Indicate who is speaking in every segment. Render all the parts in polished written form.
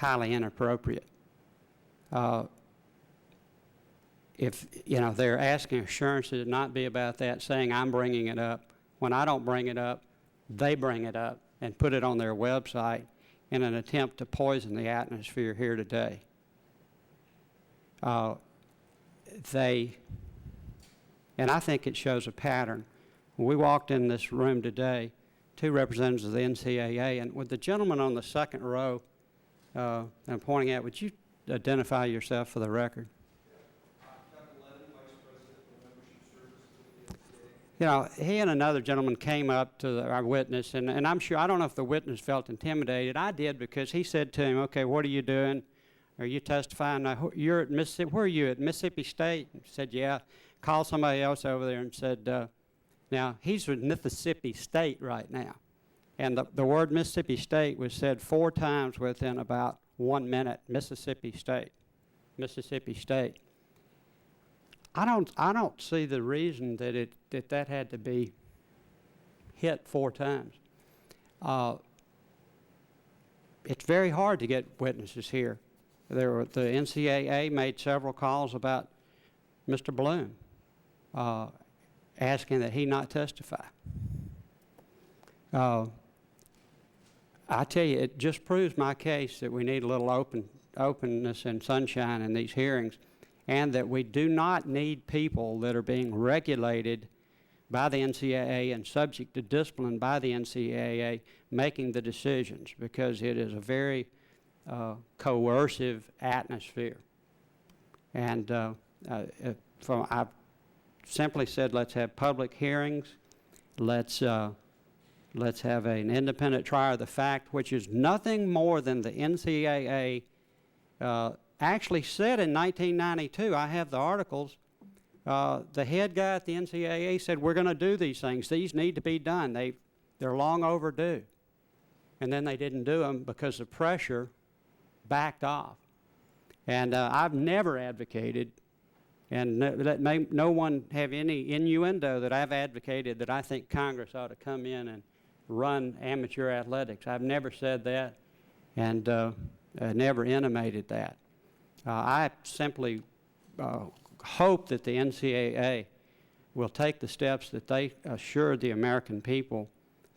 Speaker 1: highly inappropriate. If, they're asking assurances to not be about that, saying I'm bringing it up. When I don't bring it up, they bring it up and put it on their website in an attempt to poison the atmosphere here today. And I think it shows a pattern. When we walked in this room today, two representatives of the NCAA, and with the gentleman on the second row, I'm pointing out, would you identify yourself for the record? He and another gentleman came up to our witness, and I'm sure, I don't know if the witness felt intimidated. I did, because he said to him, okay, what are you doing? Are you testifying? You're at Mississippi. Where are you, at Mississippi State? He said, yeah. Called somebody else over there and said, now, he's with Mississippi State right now. And the word Mississippi State was said 4 times within about 1 minute. Mississippi State. Mississippi State. I don't see the reason that that had to be hit 4 times. It's very hard to get witnesses here. The NCAA made several calls about Mr. Bloom, asking that he not testify. I tell you, it just proves my case that we need a little openness and sunshine in these hearings, and that we do not need people that are being regulated by the NCAA and subject to discipline by the NCAA making the decisions, because it is a very coercive atmosphere. And I've simply said, let's have public hearings. Let's have an independent trial of the fact, which is nothing more than the NCAA actually said in 1992. I have the articles. The head guy at the NCAA said, we're going to do these things. These need to be done. They're long overdue. And then they didn't do them because the pressure backed off. And I've never advocated, and let no one have any innuendo that I've advocated that I think Congress ought to come in and run amateur athletics. I've never said that, and never intimated that. I simply hope that the NCAA will take the steps that they assured the American people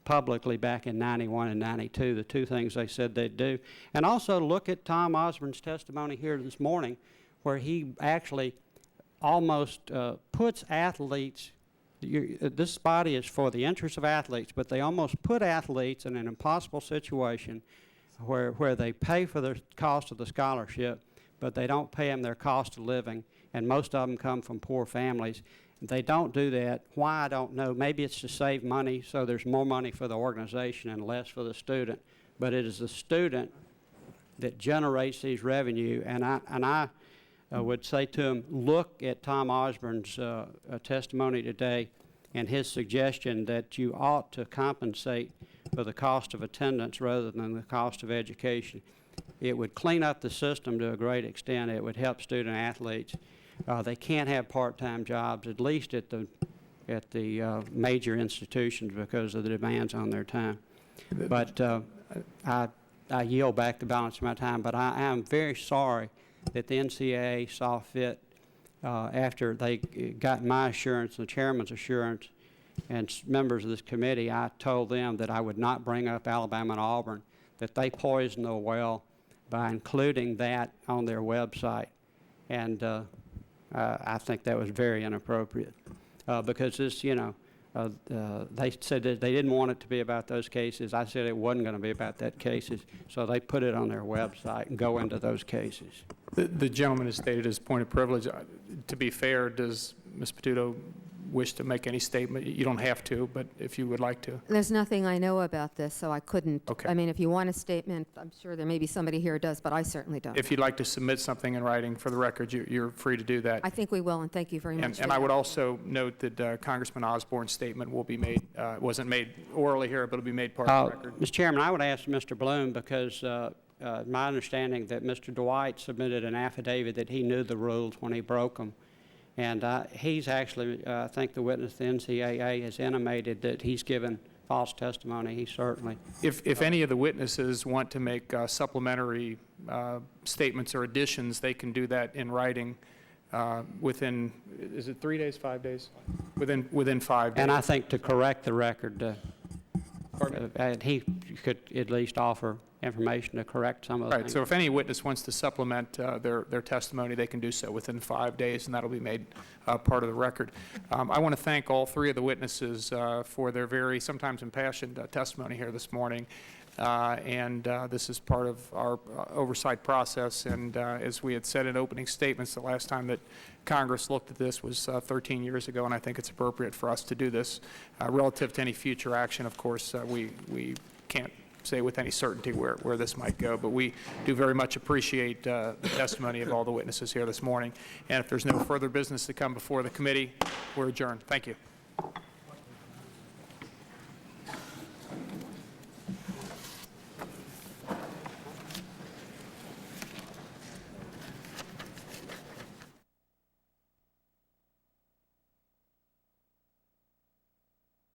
Speaker 1: publicly back in 91 and 92, the 2 things they said they'd do. And also look at Tom Osborne's testimony here this morning, where he actually almost puts athletes, this body is for the interest of athletes, but they almost put athletes in an impossible situation where they pay for the cost of the scholarship, but they don't pay them their cost of living, and most of them come from poor families. They don't do that. Why, I don't know. Maybe it's to save money, so there's more money for the organization and less for the student. But it is the student that generates these revenue, and I would say to him, look at Tom Osborne's testimony today and his suggestion that you ought to compensate for the cost of attendance rather than the cost of education. It would clean up the system to a great extent. It would help student athletes. They can't have part-time jobs, at least at the major institutions, because of the demands on their time. But I yield back the balance of my time, but I am very sorry that the NCAA saw fit, after they got my assurance, the chairman's assurance, and members of this committee, I told them that I would not bring up Alabama and Auburn, that they poisoned the well by including that on their website. And I think that was very inappropriate, because this, they said that they didn't want it to be about those cases. I said it wasn't going to be about that cases, so they put it on their website and go into those cases.
Speaker 2: The gentleman has stated his point of privilege. To be fair, does Ms. Petuto wish to make any statement? You don't have to, but if you would like to.
Speaker 3: There's nothing I know about this, so I couldn't.
Speaker 2: Okay.
Speaker 3: I mean, if you want a statement, I'm sure there may be somebody here who does, but I certainly don't.
Speaker 2: If you'd like to submit something in writing for the record, you're free to do that.
Speaker 3: I think we will, and thank you very much.
Speaker 2: And I would also note that Congressman Osborne's statement will be made, wasn't made orally here, but it'll be made part of the record.
Speaker 1: Mr. Chairman, I would ask Mr. Bloom, because my understanding that Mr. Dwight submitted an affidavit that he knew the rules when he broke them. And he's actually, I think the witness, the NCAA, has intimated that he's given false testimony, he certainly,
Speaker 2: If any of the witnesses want to make supplementary statements or additions, they can do that in writing within, is it 3 days, 5 days? Within 5 days.
Speaker 1: and I think to correct the record,
Speaker 2: Pardon me?
Speaker 1: and he could at least offer information to correct some of the
Speaker 2: Right,
Speaker 1: things.
Speaker 2: so if any witness wants to supplement their testimony, they can do so within 5 days, and that'll be made part of the record. I want to thank all three of the witnesses for their very, sometimes impassioned testimony here this morning. This is part of our oversight process, and as we had said in opening statements, the last time that Congress looked at this was 13 years ago, and I think it's appropriate for us to do this. Relative to any future action, of course, we can't say with any certainty where this might go, but we do very much appreciate the testimony of all the witnesses here this morning. And if there's no further business to come before the committee, we're adjourned. Thank you.